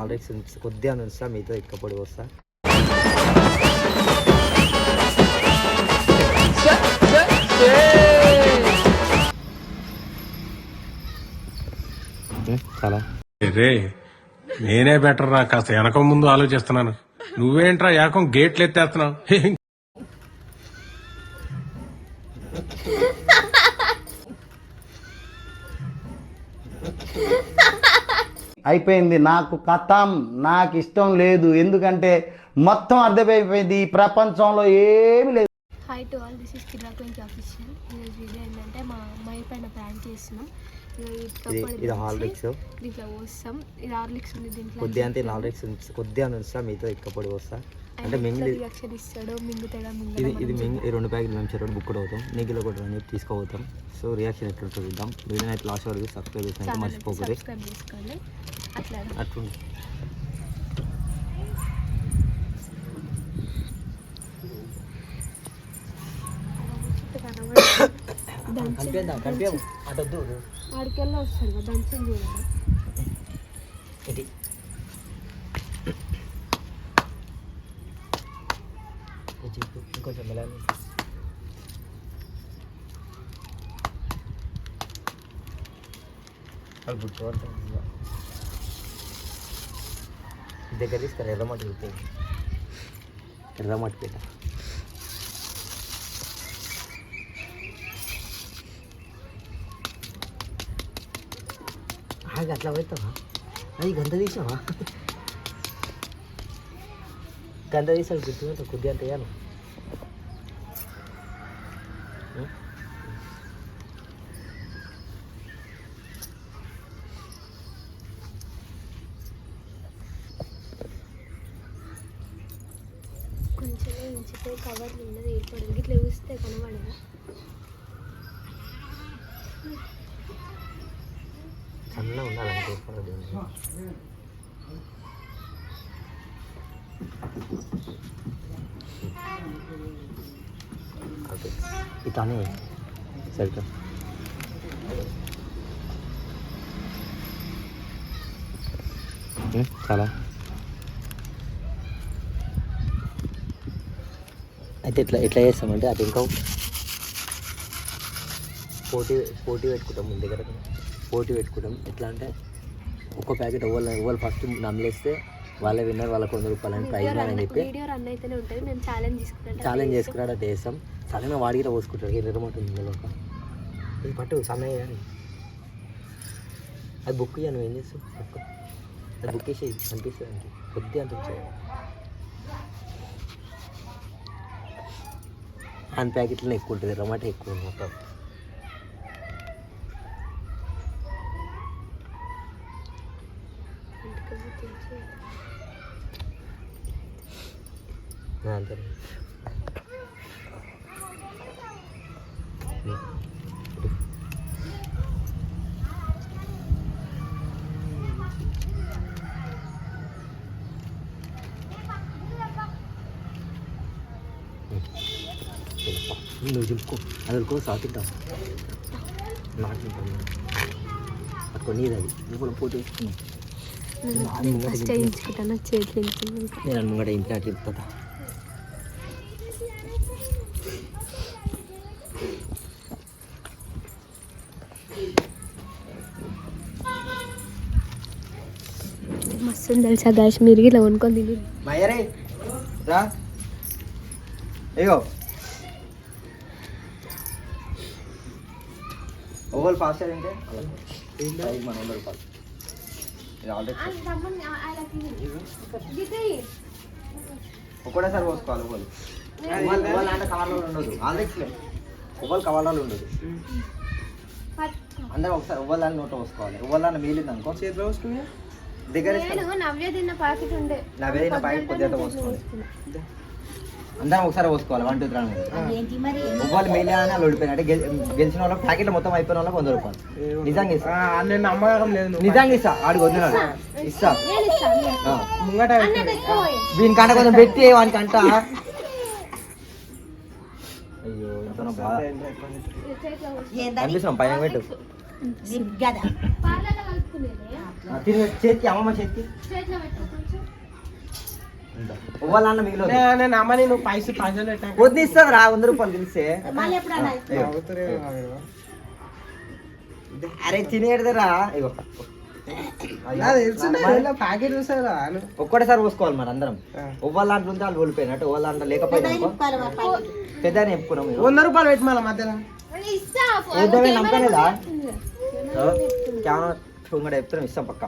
Already కొద్దిగా ఉంచుతా, మీతో ఎక్కపొడి వస్తా. చాలా రే నేనే బెటర్ రా, కాస్త వెనక ముందు ఆలోచిస్తున్నాను. నువ్వేంట్రా ఏకం గేట్లు ఎత్తేస్తున్నావు. అయిపోయింది, నాకు కథం, నాకు ఇష్టం లేదు. ఎందుకంటే మొత్తం అర్థమైపోయింది, ఈ ప్రపంచంలో ఏమి లేదు. Hi to all, this is కిరాకోయిన్ ఆఫీషియల్. ఈరోజు వీడియో ఏంటంటే మా అమ్మాయి పైన ప్రాంక్ చేస్తున్నాం. ఇది హార్లిక్స్, దీంట్లో పోస్తాం. ఇది హార్లిక్స్ ఉంది దీంట్లో. కొద్దిగా అంటే కొద్దిగా ఉంచుతా, మీతో ఎక్కపొడి వస్తా. అంటే మింగి రియాక్షన్ ఇస్తాడు, మింగుతాడా ఇది మింగి 2 ప్యాకెట్లు మేము చెరువు బుక్ అవుతాం, నీకులో కూడా అనేది తీసుకోపోతాం. సో రియాక్షన్ ఎట్లా చూద్దాం. వీడియో అయితే లాస్ట్ వరకు సబ్స్క్రైబ్ చేసినాక మర్చిపోకూడదు. చేసుకోండి. అట్లా అట్లా ఆడికెళ్ళి వస్తాడు దంచింది చూడండి. ఇది ఇంకొంచెం మెలాలి. అది గుర్తుపడతాను దగ్గర తీసుకొని ఎర్రమట్టి పెట్టేది, ఎర్రమట్టి పెట్ట. అట్లా పోతావా? అది గంత తీసావా? గంత తీసాడు గుర్తు కొద్దిగా అంత వేయాలి. కొంచెం ఇంచితే కవర్ ఉన్నది ఏర్పడింది. ఇట్లా చూస్తే కనబడదా? సన్న ఉండాలంటే ఓకే, ఇతనే సరిగ్గా చాలా. అయితే ఎట్లా చేస్తామంటే అది ఇంకా పోటీ పెట్టుకుంటాం, ముందు దగ్గర పోటీ పెట్టుకుంటాం. ఎట్లా అంటే ఒక్క ప్యాకెట్ ఎవరు ఫస్ట్ నమ్మలేస్తే వాళ్ళే విన్నర్, వాళ్ళకి 100 రూపాయలు అని ప్రైజ్ అని చెప్పి ఛాలెంజ్ చేసుకున్నాడు. అది వేస్తాం. సడన్గా వాడికి పోసుకుంటాడు. ఏ నిర్మట ఉంది లోక ఇది పట్టు సన్నయ్య కానీ అది బుక్ ఇయ్యా. నువ్వు ఏం చేస్తావు? బుక్ అది బుక్ వేసి అనిపిస్తుంది అంటే కొద్ది అంత వచ్చాయి. అన్ని ప్యాకెట్లలో ఎక్కువ ఉంటుంది, టమాటా ఎక్కువ మొత్తం. అంతే నువ్వు చింపుకో, అది సాకిద్దాం. నాకు తింటాను పట్టుకొని అది నువ్వు పోటీ వేసుకున్నావు. నేను ముంగట ఇంట్లో చెప్తా. మస్తు తెలుసా గాయస్, మీరు ఇలా వండుకొని తిని మయరే రా. ఇగో ఓవల్ ఫాస్ట్ అంటే మన 100 రూపాయలు. ఇది ఆల్రెడీ ఒకటేసారి పోసుకోవాలి. ఓవల్ అంటే కవర్లో ఉండదు, ఆల్రెడీ ఓవల్ కవర్లో ఉండదు. అందరూ ఒకసారి ఓవల్ అని నోట్లో పోసుకోవాలి. ఓవల్ అని మిగిలింది అనుకో చేతిలో పోసుకుని దగ్గర నవ్య తిన్న ప్యాకెట్ ఉండే, నవ్య తిన్న ప్యాకెట్ కొద్దిగా పోసుకోవాలి. అందరం ఒకసారి పోసుకోవాలి. 1 2 3 ఒవ్వాలి మిగిలిన అని ఓడిపోయిన అంటే గెలిచిన వాళ్ళకి ప్యాకెట్లు మొత్తం అయిపోయిన వాళ్ళకి 100 రూపాయలు. నిజంగా ఇస్తా, నిజంగా ఇస్తా. ఆడికి వదిలినాడు ఇస్తా. దీనికంటే కొంచెం పెట్టి వానికంట. అయ్యో ఇంత బాగా అనిపిస్తున్నాం. పైన పెట్టు. తిరిగి చేతికి అమ్మమ్మ చేతికి చేతిలో పెట్టుకో కొంచెం. ఇవ్వాలన్న మిగిలిన నేను అమ్మని నువ్వు పైసలు పెట్టా వద్దు ఇస్తాను రా 100 రూపాయలు తెలిస్తే అరే తినేడుదరా ఇగో ప్యాకెట్ చూసారా ఒక్కటేసారి పోసుకోవాలి మరి అందరం ఒవ్వాల దాంట్లో ఉంటే వాళ్ళు ఓడిపోయినట్టు ఒవ్వాల దాంట్లో లేకపోయినా పెద్ద చెప్పుకున్నాం 100 రూపాయలు పెట్టి మళ్ళీ మధ్యలో ఇస్తా నమ్మకలేదా కెమెరా ముంగడ చెప్తున్నాం ఇస్తాం పక్క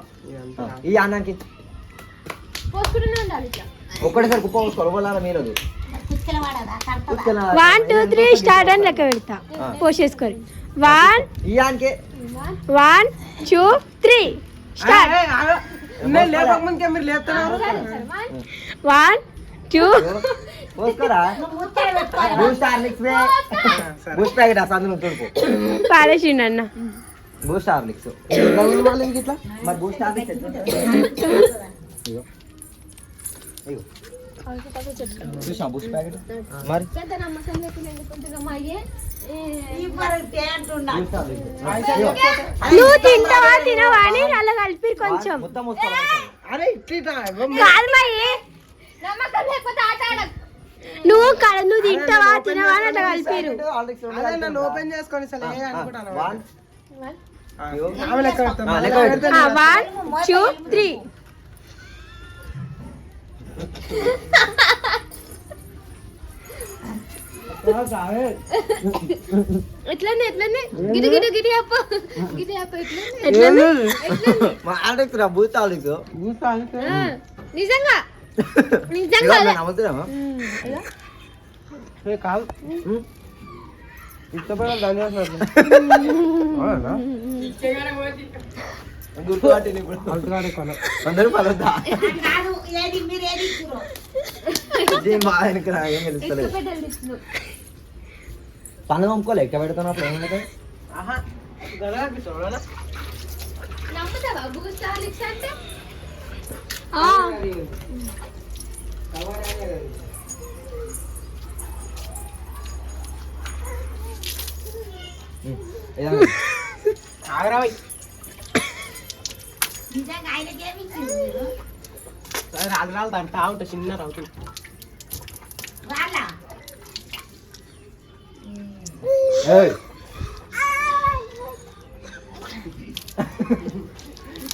ఈ అన్నానికి పోసుకుంటూనే ఉండాలి ఇట్లా. ఒక్కటేసారి కుప్ప పోసుకోవాలి ఒవ్వాల మీరదు 1 2 3 స్టార్ట్ అని లెక్క పెడతా పోసేసుకొని 1 ఈ ఆనికి 1 2 3 స్టార్ట్ నేను లేకపోతే మీరు లేపుతున్నారు 1 2 పోసుకోరా బూస్ట్ హార్లిక్స్ బూస్ట్ ప్యాకెట్ అసలు అందులో తోడుకో పారేసిండు అన్న బూస్ట్ హార్లిక్స్ ఇట్లా మరి బూస్ట్ హార్లిక్స్ ఇగో ఇగో చూసా బూస్ట్ ప్యాకెట్ మరి పెద్ద నమ్మకం లేకుండా ఎందుకుంటున్నాం అయ్యే బూస్ట్ హార్లిక్స్ నువ్వు తింటావా తినవా అని అలా కలిపి కొంచెం మొత్తం పోసుకోవాలి అరే ఇట్లా కాదు మయ్యి నమ్మకం లేకపోతే ఆట ఆడకు. నువ్వు తింటావా తినవా అని అట్లా కలిపిరు అదే నన్ను ఓపెన్ చేసుకొని అసలు ఏ అనుకుంటాను 1 ఆమె లెక్క పెడతాను. 1 2 3 ఎట్లనే గిరి గిరి గిరి అప్ప గిరి అప్ప ఎట్లనే హార్లిక్స్ రా బూస్ట్ హార్లిక్స్ నిజంగా నిజంగా నమ్ముతున్నామా ఏ కాదు ఇష్టపడాలి దాని గుర్తుపట్టింది ఇప్పుడు 100 రూపాయలు వద్దా ఇది మా ఆయనకి రా, ఏం తెలుస్తలేదు పన్ను పంపుకోలే ఎక్క పెడుతున్నప్పుడు ఏమన్నా నమ్ముతావా బూస్ట్ హార్లిక్స్ అంటే ఆగరావై రాజరాలు తంటా ఉంటా చిన్న రౌతుంది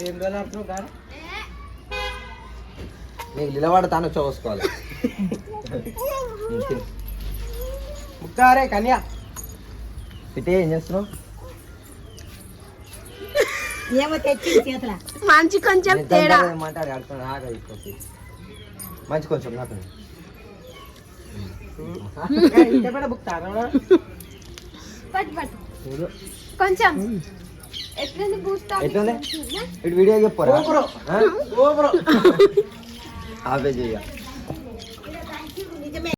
ఏం రోజులు కాదు నీకు నిలబడ తాను చూసుకోవాలి ముక్కారే కన్యా పిటే ఏం చేస్తున్నావు మంచి కొంచెం తేడా మాట్లాడి ఆడుతున్నాడు ఆగా తీసుకొచ్చి మంచి కొంచెం నాకు ఇష్టపడ బుక్తారా పట్టు పట్టు కొంచెం ఎట్లుంది బూస్ట్ ఎట్లుంది ఇటు వీడియో చెప్పరా ఓ బ్రో ఆపే చెయ్య